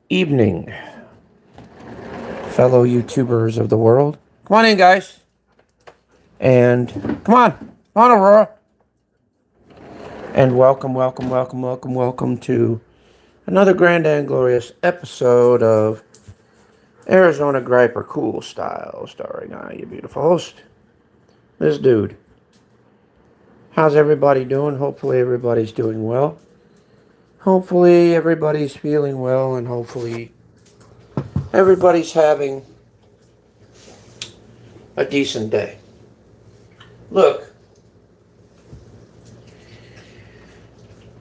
Evening, fellow YouTubers of the world. Come on in, guys. And come on, Aurora. And welcome to another grand and glorious episode of Arizona Griper Cool Style, starring I, your beautiful host, this dude. How's everybody doing? Hopefully everybody's doing well. Hopefully everybody's feeling well, and hopefully everybody's having a decent day. Look,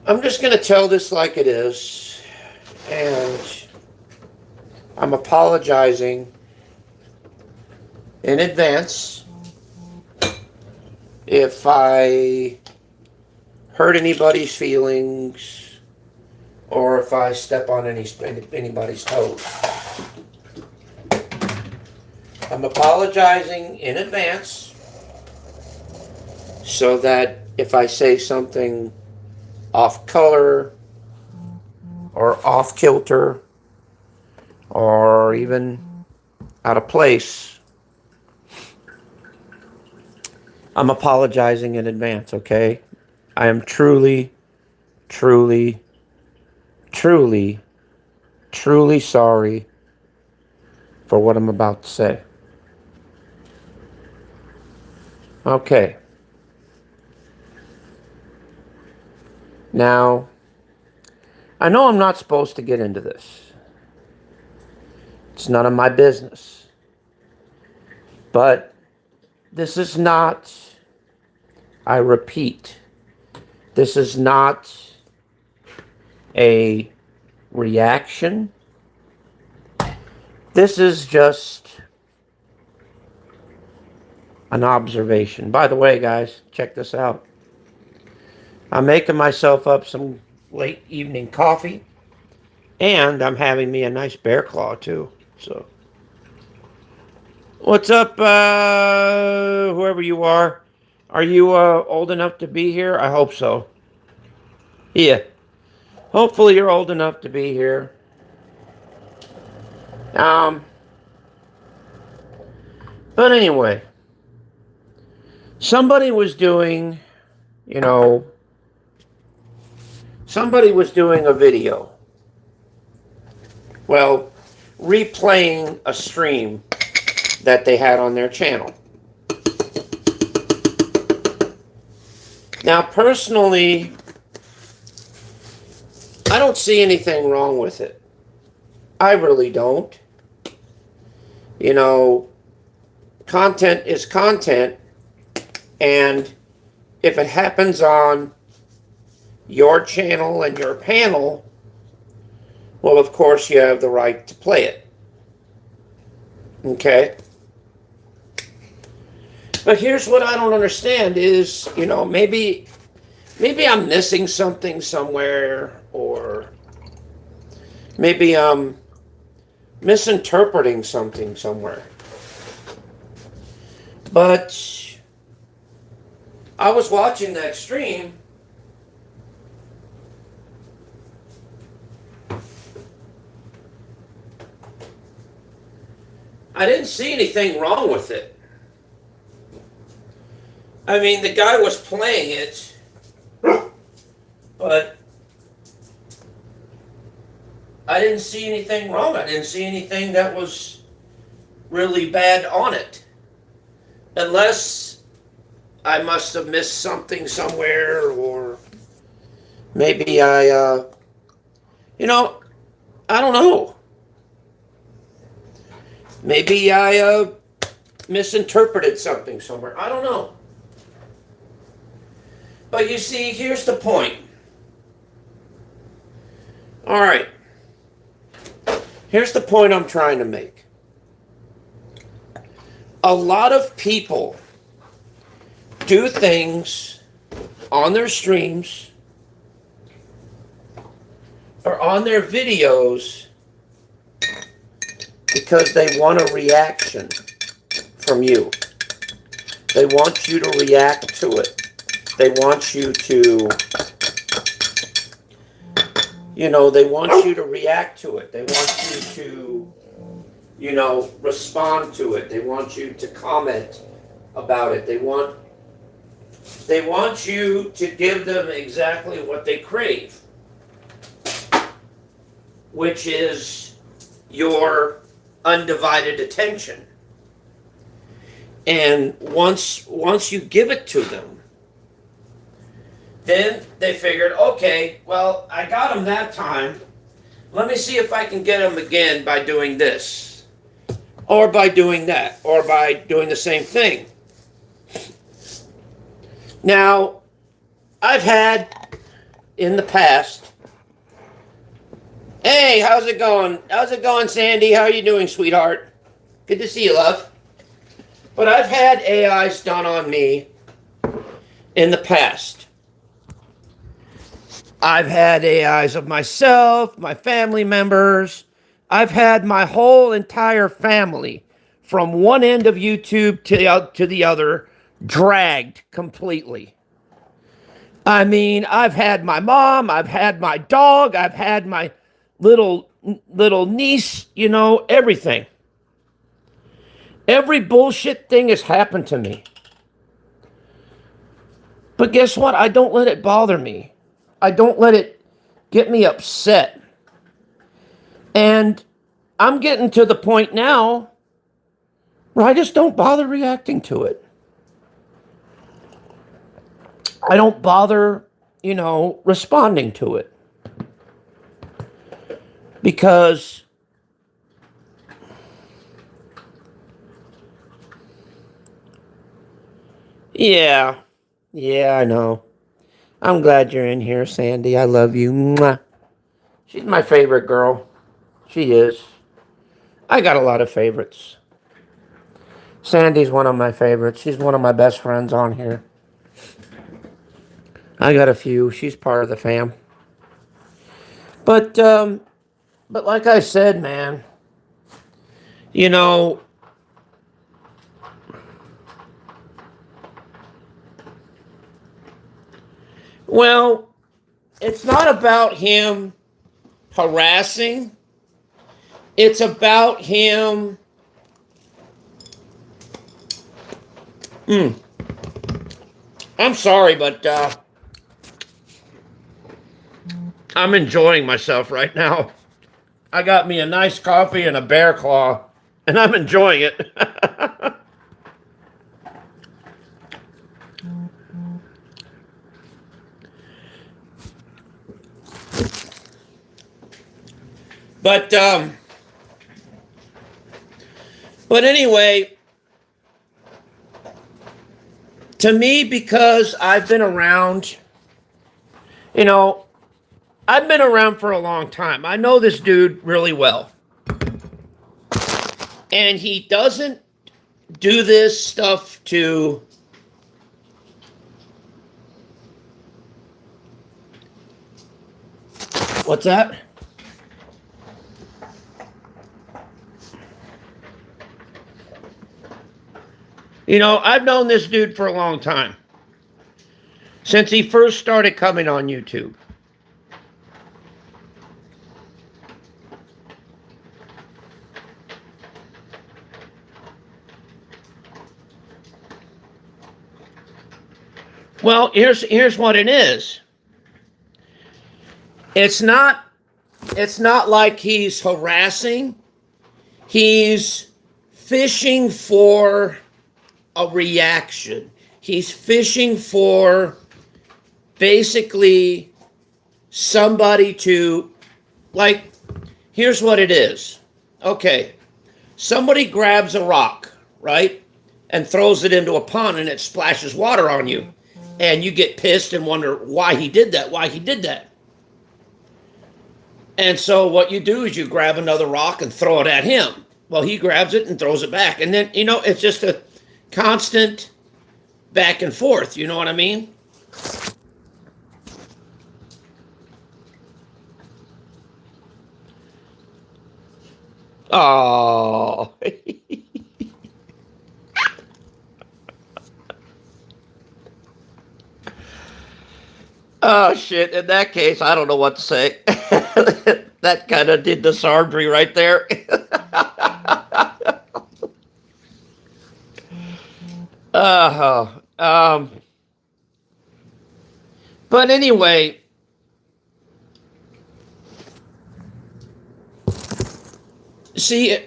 I'm just going to tell this like it is, and I'm apologizing in advance if I hurt anybody's feelings or if I step on anybody's toes. I'm apologizing in advance so that if I say something off color or off kilter or even out of place, I'm apologizing in advance, okay? I am truly sorry for what I'm about to say. Okay. Now, I know I'm not supposed to get into this. It's none of my business. But this is not, I repeat, this is not a reaction. This is just an observation. By the way, guys, check this out. I'm making myself up some late evening coffee, and I'm having me a nice bear claw too. So, what's up, whoever you are? Are you old enough to be here? I hope so. Yeah. Hopefully you're old enough to be here. But anyway, somebody was doing a video. Well, replaying a stream that they had on their channel. Now, personally, I don't see anything wrong with it. I really don't. Content is content, and if it happens on your channel and your panel, well, of course, you have the right to play it. Okay? But here's what I don't understand is, maybe I'm missing something somewhere, or maybe I'm misinterpreting something somewhere. But I was watching that stream, I didn't see anything wrong with it. I mean, the guy was playing it, but I didn't see anything wrong. I didn't see anything that was really bad on it. Unless I must have missed something somewhere, or maybe I don't know. Maybe I misinterpreted something somewhere. I don't know. But you see, here's the point. All right. Here's the point I'm trying to make. A lot of people do things on their streams or on their videos because they want a reaction from you. They want you to react to it. They want you to They want you to react to it. They want you to, respond to it. They want you to comment about it. They want you to give them exactly what they crave, which is your undivided attention. And once you give it to them, then they figured, okay, well, I got them that time. Let me see if I can get them again by doing this, or by doing that, or by doing the same thing. Now, I've had in the past, hey, how's it going? How's it going, Sandy? How are you doing, sweetheart? Good to see you, love. But I've had AIs done on me in the past. I've had AIs of myself, my family members. I've had my whole entire family from one end of YouTube to the other dragged completely. I mean, I've had my mom, I've had my dog, I've had my little niece, everything. Every bullshit thing has happened to me. But guess what? I don't let it bother me. I don't let it get me upset. And I'm getting to the point now where I just don't bother reacting to it. I don't bother, responding to it. Because yeah, I know. I'm glad you're in here, Sandy. I love you. Mwah. She's my favorite girl. She is. I got a lot of favorites. Sandy's one of my favorites. She's one of my best friends on here. I got a few. She's part of the fam. But like I said, man, well, it's not about him harassing. It's about him I'm sorry, but I'm enjoying myself right now. I got me a nice coffee and a bear claw, and I'm enjoying it. But anyway, to me, because I've been around, I've been around for a long time. I know this dude really well. And he doesn't do this stuff to what's that? I've known this dude for a long time. Since he first started coming on YouTube. Well, here's what it is. It's not like he's harassing. He's fishing for a reaction. He's fishing for basically somebody to, like, here's what it is. Okay, somebody grabs a rock, right? And throws it into a pond and it splashes water on you. And you get pissed and wonder why he did that. And so what you do is you grab another rock and throw it at him. Well, he grabs it and throws it back. And then, it's just a constant back and forth. You know what I mean? Oh. Oh, shit. In that case, I don't know what to say. That kind of did the surgery right there. uh, um, but anyway, see,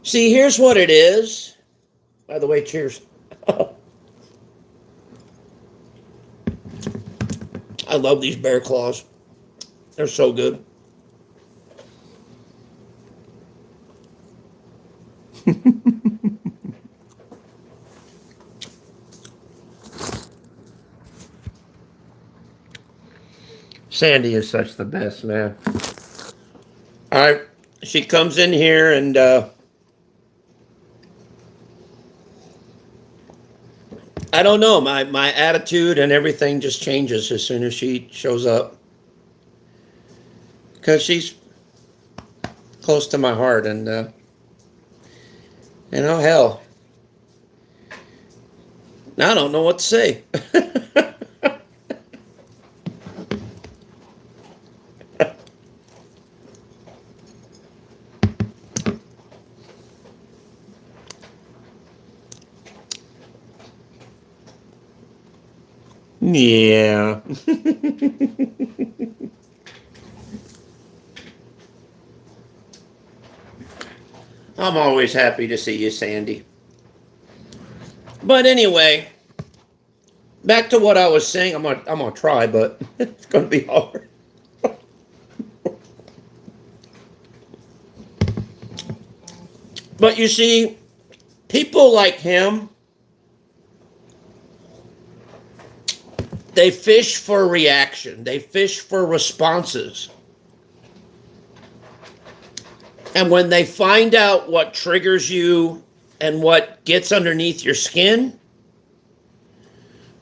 here's what it is. By the way, cheers. I love these bear claws. They're so good. Sandy is such the best, man. All right, she comes in here and I don't know, my attitude and everything just changes as soon as she shows up, because she's close to my heart, and hell, I don't know what to say. Yeah. I'm always happy to see you, Sandy. But anyway, back to what I was saying. I'm gonna try, but it's gonna be hard. But you see, people like him, they fish for reaction. They fish for responses. And when they find out what triggers you and what gets underneath your skin,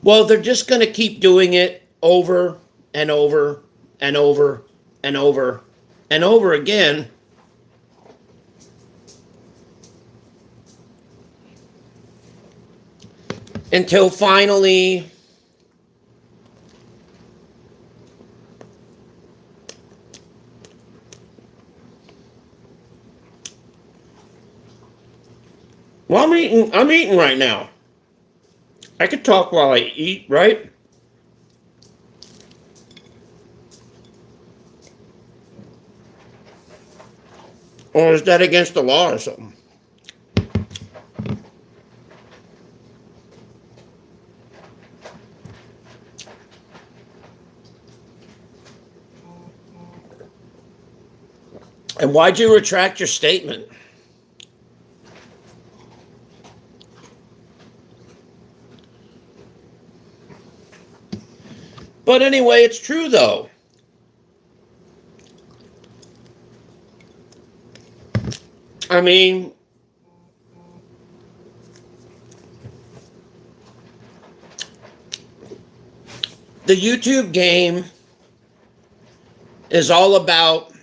well, they're just going to keep doing it over and over and over and over and over again. Until finally well, I'm eating right now. I could talk while I eat, right? Or is that against the law or something? And why'd you retract your statement? But anyway, it's true though. I mean, the YouTube game is all about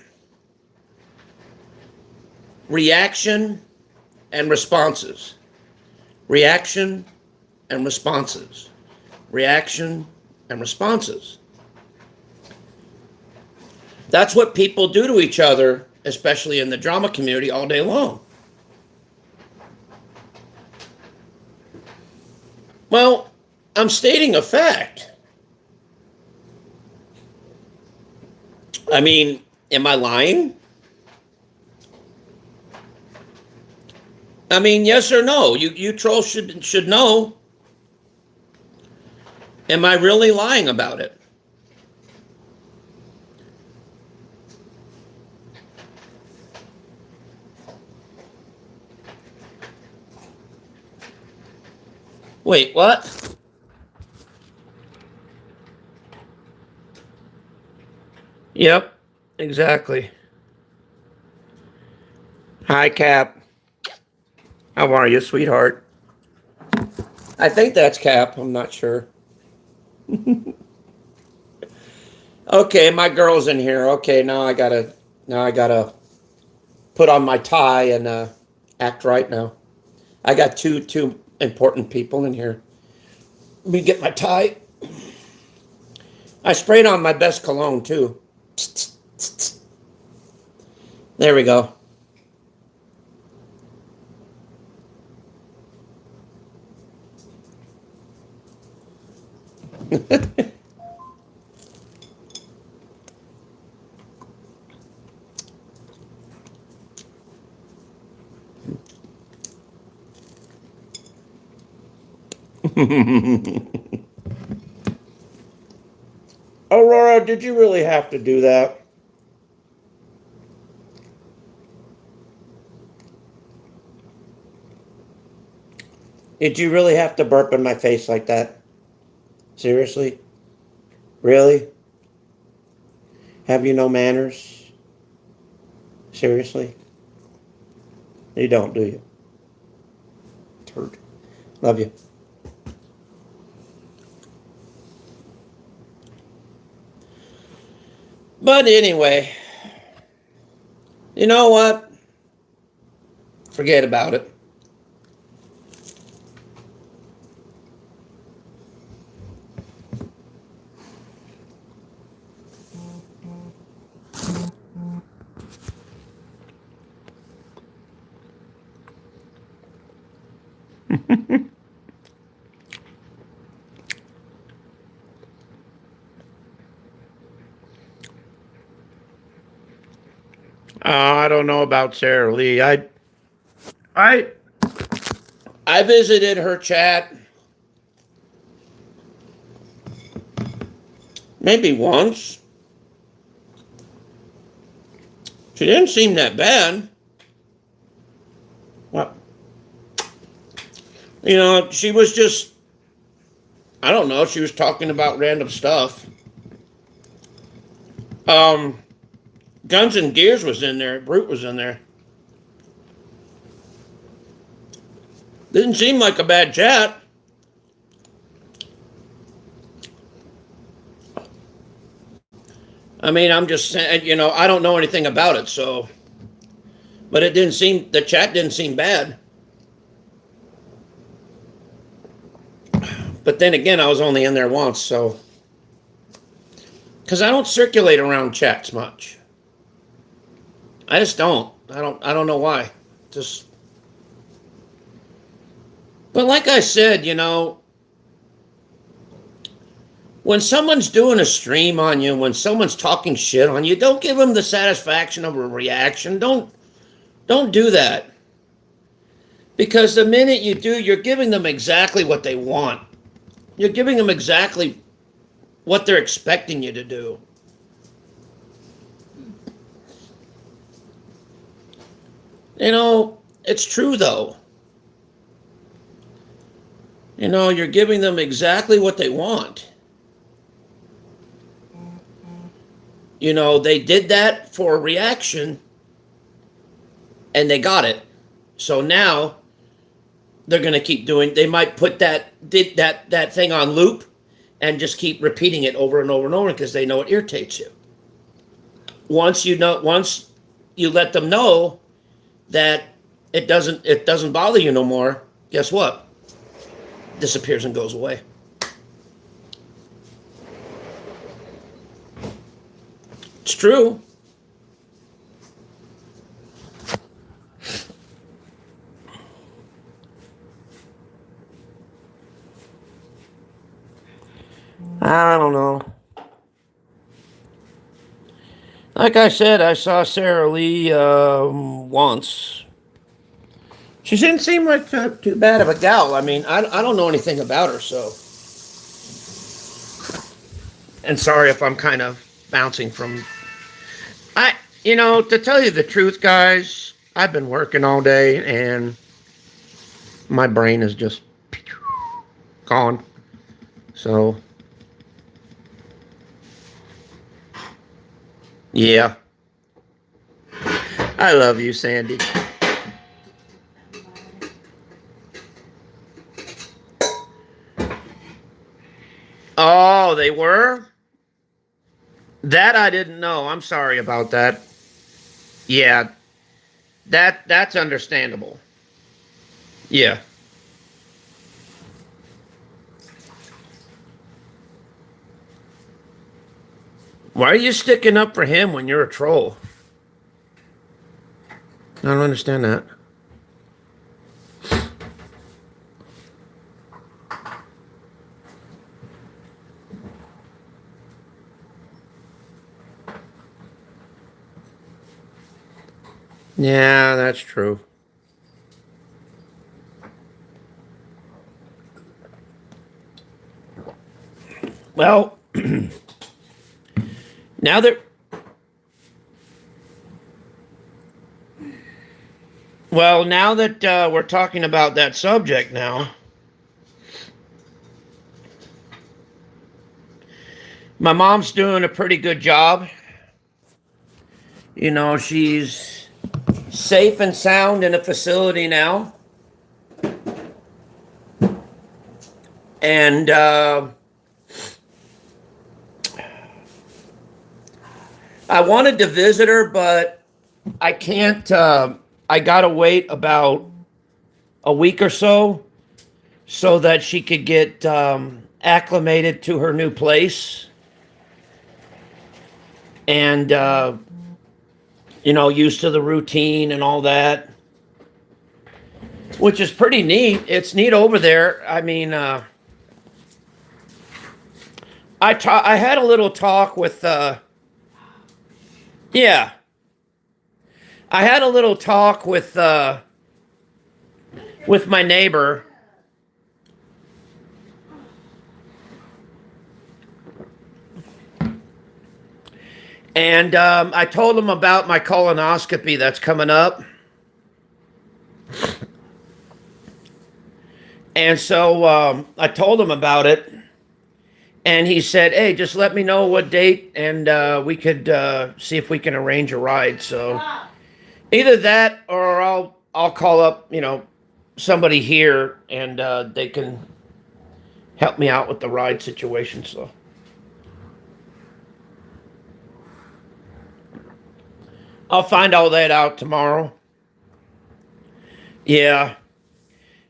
reaction and responses. Reaction and responses. Reaction and responses. That's what people do to each other, especially in the drama community, all day long. Well, I'm stating a fact. I mean, am I lying? I mean, yes or no? You trolls should know. Am I really lying about it? Wait, what? Yep, exactly. Hi, Cap. How are you, sweetheart? I think that's Cap. I'm not sure. Okay, my girl's in here. Okay, now I gotta put on my tie and act right now. I got two important people in here. Let me get my tie. I sprayed on my best cologne too. There we go. Aurora, did you really have to do that? Did you really have to burp in my face like that? Seriously? Really? Have you no manners? Seriously? You don't, do you? Turd. Love you. But anyway, you know what? Forget about it. I don't know about Sarah Lee. I, I visited her chat maybe once. She didn't seem that bad. Well, she was just, I don't know, she was talking about random stuff. Guns and Gears was in there. Brute was in there. Didn't seem like a bad chat. I mean, I'm just saying, I don't know anything about it, so. But the chat didn't seem bad. But then again, I was only in there once, so. Because I don't circulate around chats much. I just don't. I don't know why. Just. But like I said, when someone's doing a stream on you, when someone's talking shit on you, don't give them the satisfaction of a reaction. Don't do that. Because the minute you do, you're giving them exactly what they want. You're giving them exactly what they're expecting you to do. It's true though. You're giving them exactly what they want. They did that for a reaction and they got it. So now they're going to keep they might put that thing on loop and just keep repeating it over and over and over because they know it irritates you. Once you let them know that it doesn't bother you no more, guess what? Disappears and goes away. It's true. I don't know. Like I said, I saw Sarah Lee once. She didn't seem like too bad of a gal. I mean, I don't know anything about her, so. And sorry if I'm kind of bouncing from. To tell you the truth, guys, I've been working all day and my brain is just gone. So. Yeah. I love you, Sandy. Oh, they were? That I didn't know. I'm sorry about that. Yeah. That's understandable. Yeah. Why are you sticking up for him when you're a troll? I don't understand that. Yeah, that's true. Well, now that we're talking about that subject now, my mom's doing a pretty good job. You know, she's safe and sound in a facility now. And I wanted to visit her, but I can't. I got to wait about a week or so that she could get acclimated to her new place. And, used to the routine and all that, which is pretty neat. It's neat over there. I mean, I had a little talk with, yeah, I had a little talk with my neighbor. And I told him about my colonoscopy that's coming up. And so I told him about it. And he said, hey, just let me know what date and we could see if we can arrange a ride. So either that or I'll call up, somebody here and they can help me out with the ride situation. So I'll find all that out tomorrow. Yeah.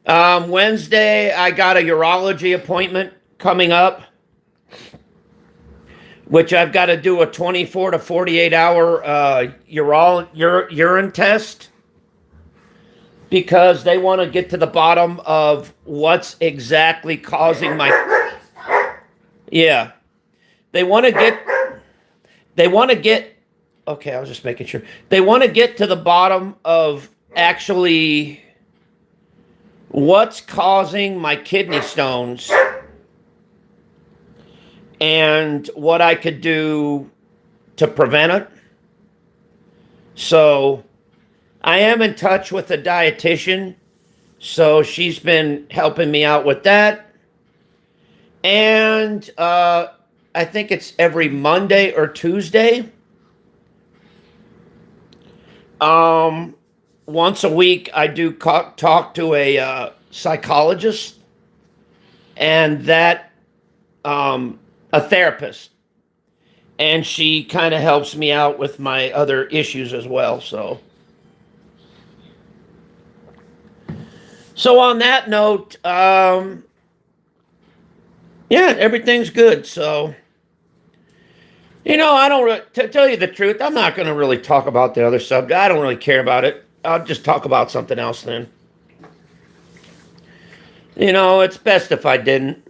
Wednesday, I got a urology appointment coming up, which I've got to do a 24 to 48 hour urine test because they want to get to the bottom of what's exactly causing my. Yeah. They want to get. Okay, I was just making sure. They want to get to the bottom of actually what's causing my kidney stones and what I could do to prevent it. So I am in touch with a dietitian. So she's been helping me out with that. And I think it's every Monday or Tuesday. Once a week, I do talk to a psychologist and that a therapist, and she kind of helps me out with my other issues as well. So on that note, yeah, everything's good. So. I don't, to tell you the truth, I'm not going to really talk about the other subject. I don't really care about it. I'll just talk about something else then. It's best if I didn't.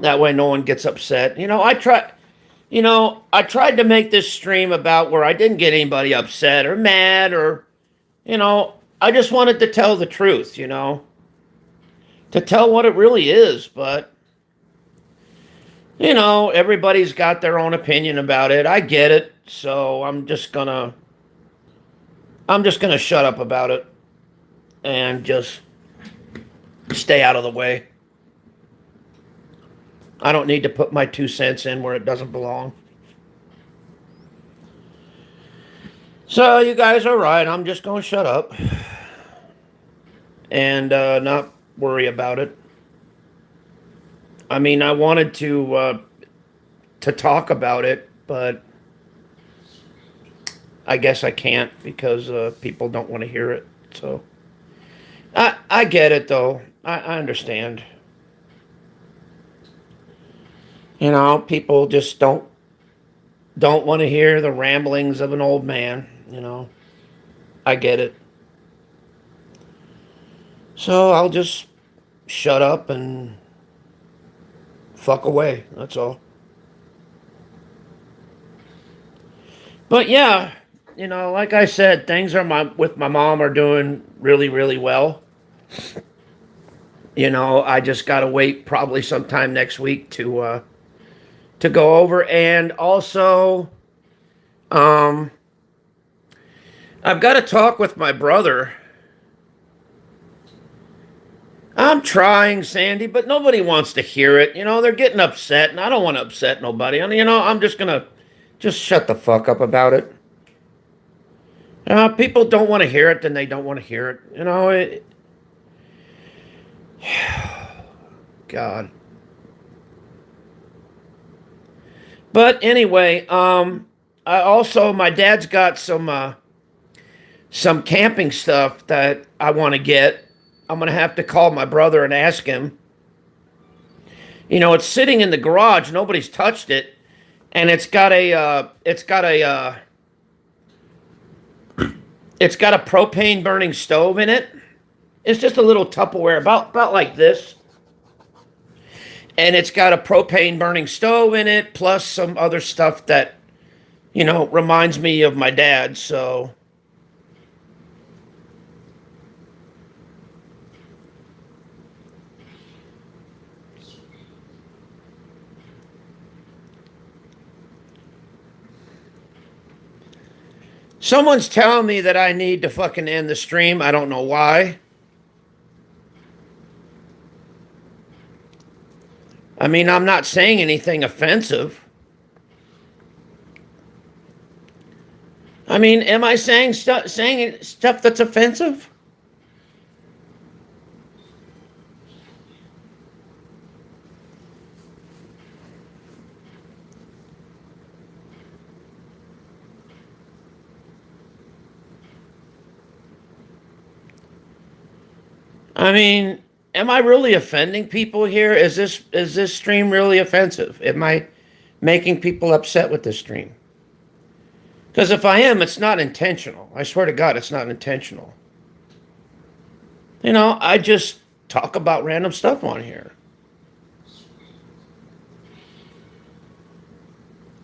That way no one gets upset. I tried to make this stream about where I didn't get anybody upset or mad or, I just wanted to tell the truth, to tell what it really is, but everybody's got their own opinion about it. I get it. So I'm just gonna shut up about it and just stay out of the way. I don't need to put my 2 cents in where it doesn't belong. So you guys are right. I'm just gonna shut up and not worry about it. I mean, I wanted to talk about it, but I guess I can't because people don't want to hear it. So I get it, though. I understand. People just don't don't want to hear the ramblings of an old man, you know. I get it. So I'll just shut up and fuck away. That's all. But yeah, like I said, things are with my mom are doing really, really well. I just gotta wait probably sometime next week to go over, and also, um, I've got to talk with my brother. I'm trying, Sandy, but nobody wants to hear it. They're getting upset, and I don't want to upset nobody. And I'm just gonna just shut the fuck up about it. People don't want to hear it, then they don't want to hear it. God. But anyway, I also my dad's got some camping stuff that I want to get. I'm gonna have to call my brother and ask him. It's sitting in the garage. Nobody's touched it, and it's got a propane burning stove in it. It's just a little Tupperware about like this, and it's got a propane burning stove in it, plus some other stuff that reminds me of my dad. So. Someone's telling me that I need to fucking end the stream. I don't know why. I mean, I'm not saying anything offensive. I mean, am I saying stuff that's offensive? I mean, am I really offending people here? Is this stream really offensive? Am I making people upset with this stream? Because if I am, it's not intentional. I swear to God, it's not intentional. I just talk about random stuff on here.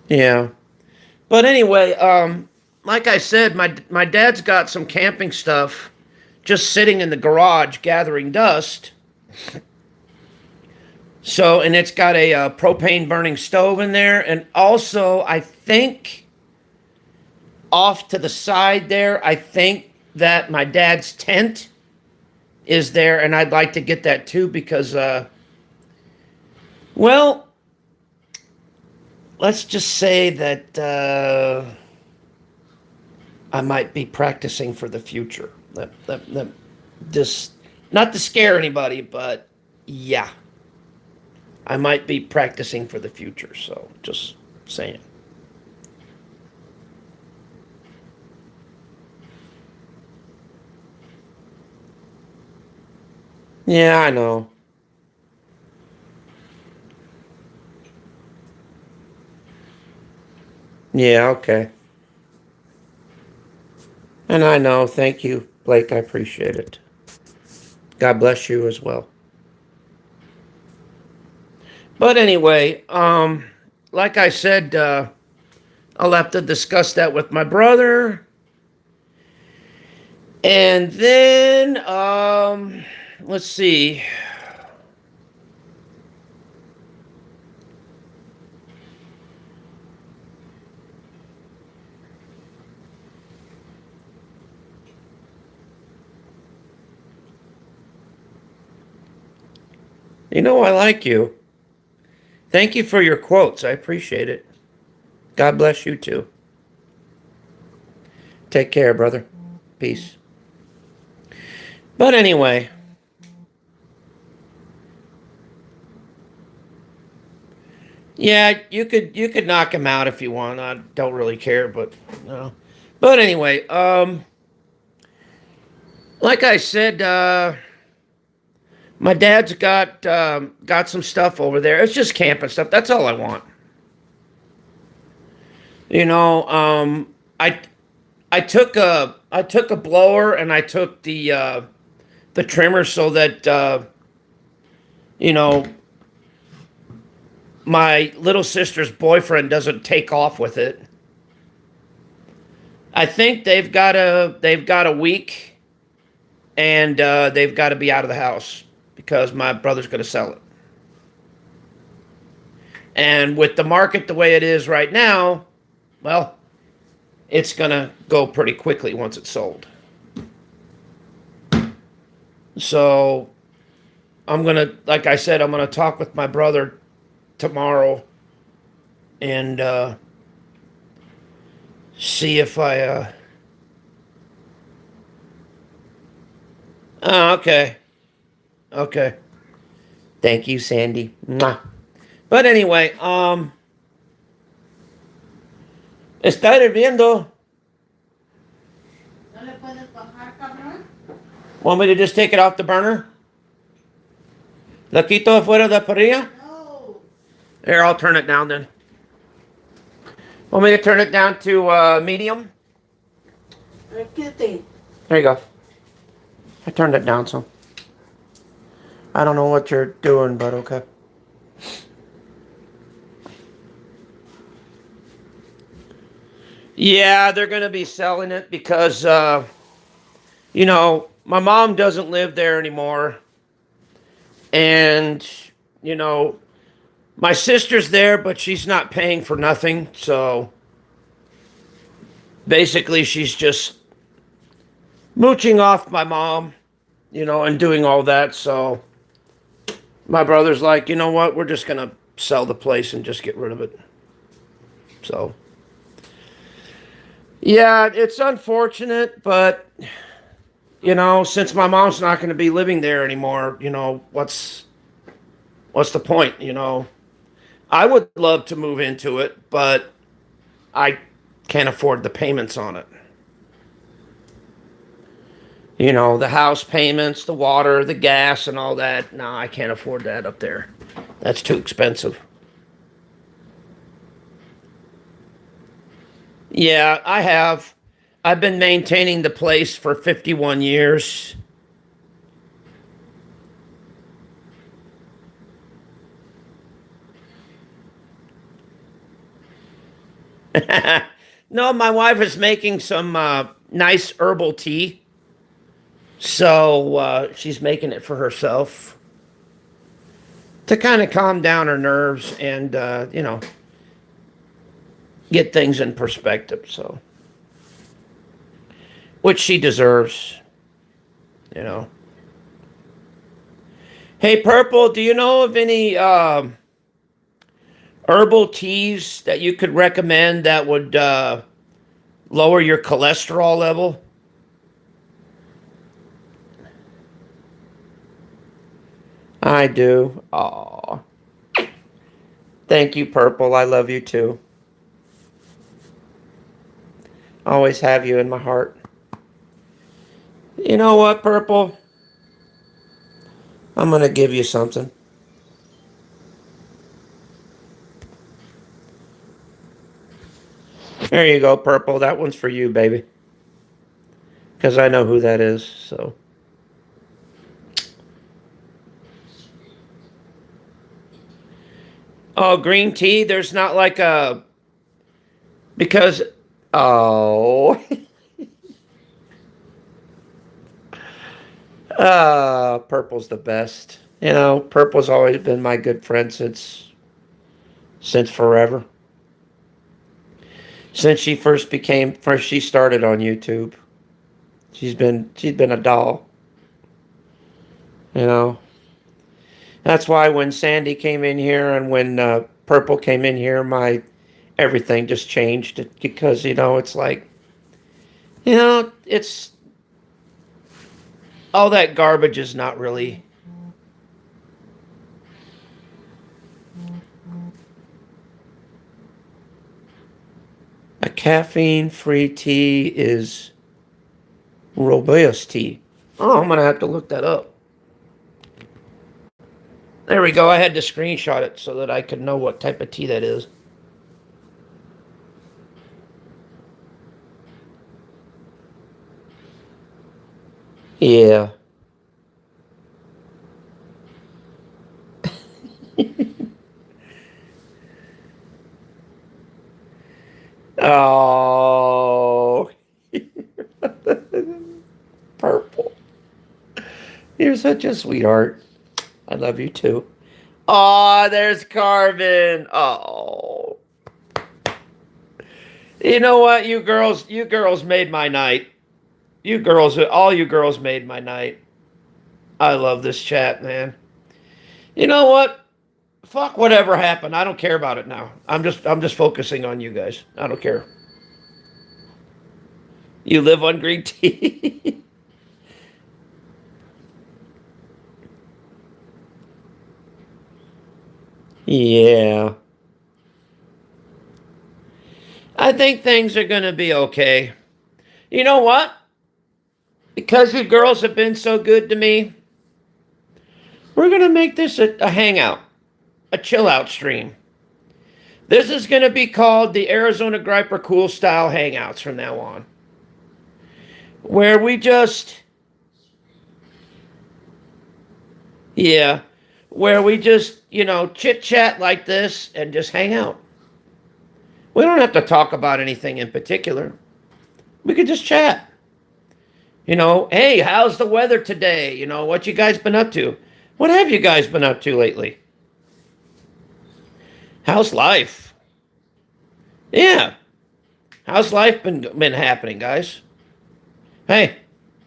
Yeah. But anyway, like I said, my dad's got some camping stuff just sitting in the garage gathering dust. So, and it's got a propane burning stove in there, and also I think off to the side there, I think that my dad's tent is there, and I'd like to get that too because, well, let's just say that I might be practicing for the future. Just not to scare anybody, but yeah, I might be practicing for the future. So just saying. Yeah, I know. Yeah, okay. And I know. Thank you, Blake. I appreciate it. God bless you as well. But anyway, like I said, I'll have to discuss that with my brother. And then, let's see. I like you. Thank you for your quotes. I appreciate it. God bless you too. Take care, brother. Peace. But anyway, yeah, you could knock him out if you want. I don't really care, but no. But anyway, like I said, my dad's got some stuff over there. It's just camping stuff. That's all I want. You know, I took a blower and I took the trimmer so that you know my little sister's boyfriend doesn't take off with it. I think they've got a week, and they've got to be out of the house because my brother's going to sell it. And with the market the way it is right now, well, it's going to go pretty quickly once it's sold. So I'm going to, like I said, I'm going to talk with my brother tomorrow and see if I. Oh, okay. Okay. Thank you, Sandy. Mwah. But anyway, está hirviendo. ¿No le puedes bajar, cabrón? Want me to just take it off the burner? ¿La quito afuera de la parrilla? No. Here, I'll turn it down then. Want me to turn it down to medium? Quédate. There you go. I turned it down some. I don't know what you're doing, but okay. Yeah, they're going to be selling it because, you know, my mom doesn't live there anymore. And, you know, my sister's there, but she's not paying for nothing. So basically, she's just mooching off my mom, you know, and doing all that. So my brother's like, you know what? We're just going to sell the place and just get rid of it. So, yeah, it's unfortunate, but, you know, since my mom's not going to be living there anymore, you know, what's the point, you know? I would love to move into it, but I can't afford the payments on it. You know, the house payments, the water, the gas, and all that. No, I can't afford that up there. That's too expensive. Yeah, I have. I've been maintaining the place for 51 years. No, my wife is making some nice herbal tea. So she's making it for herself to kind of calm down her nerves and, you know, get things in perspective. So, which she deserves, you know. Hey, Purple, do you know of any herbal teas that you could recommend that would lower your cholesterol level? I do. Aw. Thank you, Purple. I love you too. Always have you in my heart. You know what, Purple? I'm going to give you something. There you go, Purple. That one's for you, baby. Because I know who that is, so. Oh, green tea? There's not like a... Because... Oh... Purple's the best. You know, Purple's always been my good friend since forever. Since she started on YouTube. She's been a doll. You know. That's why when Sandy came in here and when Purple came in here, my everything just changed because, you know, it's like, you know, it's all that garbage is not really. A caffeine-free tea is robust tea. Oh, I'm going to have to look that up. There we go. I had to screenshot it so that I could know what type of tea that is. Yeah. Oh, Purple. You're such a sweetheart. I love you too. Oh, there's Carmen. Oh. You know what, you girls made my night. You girls, all you girls made my night. I love this chat, man. You know what? Fuck whatever happened. I don't care about it now. I'm just focusing on you guys. I don't care. You live on green tea. Yeah. I think things are going to be okay. You know what? Because you girls have been so good to me, we're going to make this a hangout, a chill out stream. This is going to be called the Arizona Griper Cool Style Hangouts from now on. Where we just, yeah, where we just, chit chat like this and just hang out. We don't have to talk about anything in particular. We could just chat. Hey, how's the weather today? What you guys been up to? What have you guys been up to lately? How's life? Yeah. How's life been happening, guys? Hey,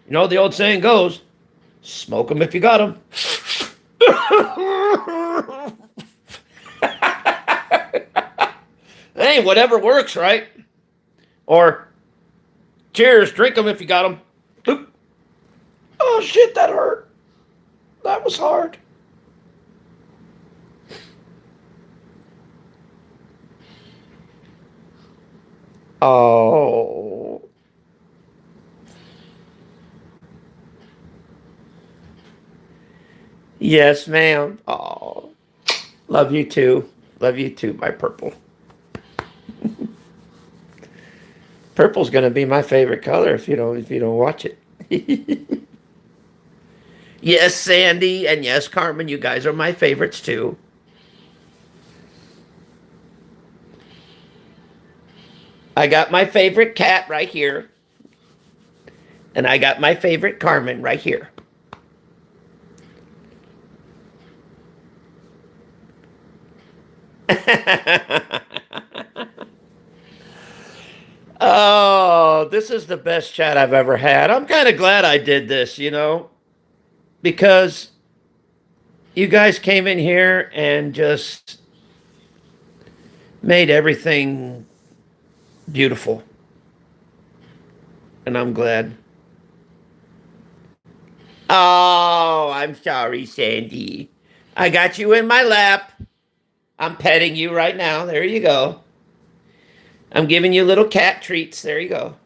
the old saying goes, smoke 'em if you got 'em. Hey, whatever works, right? Or cheers, drink 'em if you got 'em. Oop. Oh shit, that hurt. That was hard. Oh. Yes, ma'am. Oh. Love you too. Love you too, my purple. Purple's gonna be my favorite color if you don't watch it. Yes, Sandy, and yes, Carmen, you guys are my favorites too. I got my favorite cat right here. And I got my favorite Carmen right here. Oh, this is the best chat I've ever had. I'm kind of glad I did this, because you guys came in here and just made everything beautiful. And I'm glad. Oh, I'm sorry, Sandy. I got you in my lap. I'm petting you right now. There you go. I'm giving you little cat treats. There you go.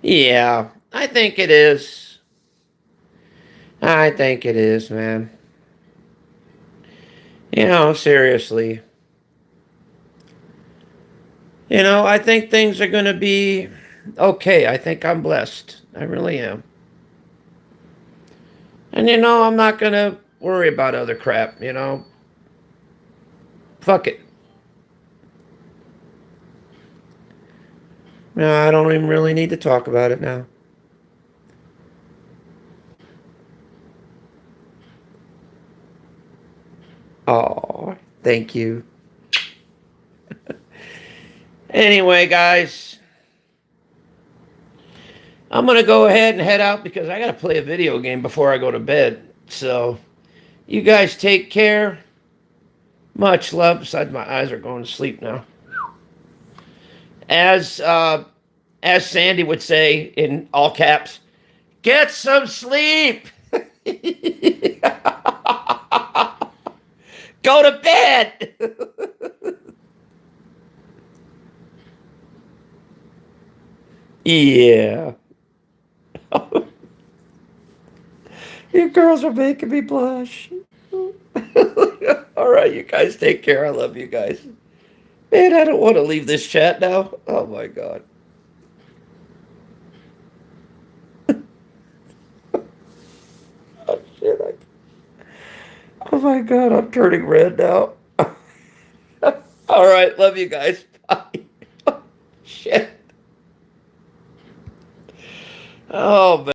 Yeah, I think it is. I think it is, man. Seriously. I think things are going to be okay. I think I'm blessed. I really am. And I'm not going to worry about other crap. Fuck it. No, I don't even really need to talk about it now. Oh, thank you. Anyway, guys, I'm going to go ahead and head out because I got to play a video game before I go to bed. So, you guys take care. Much love. Besides, my eyes are going to sleep now. As Sandy would say in all caps, get some sleep. Go to bed. Yeah. You girls are making me blush. right, you guys take care. I love you guys. Man, I don't want to leave this chat now. Oh my God. Oh shit. Oh my God, I'm turning red now. All right, love you guys. Bye. Shit. Oh man.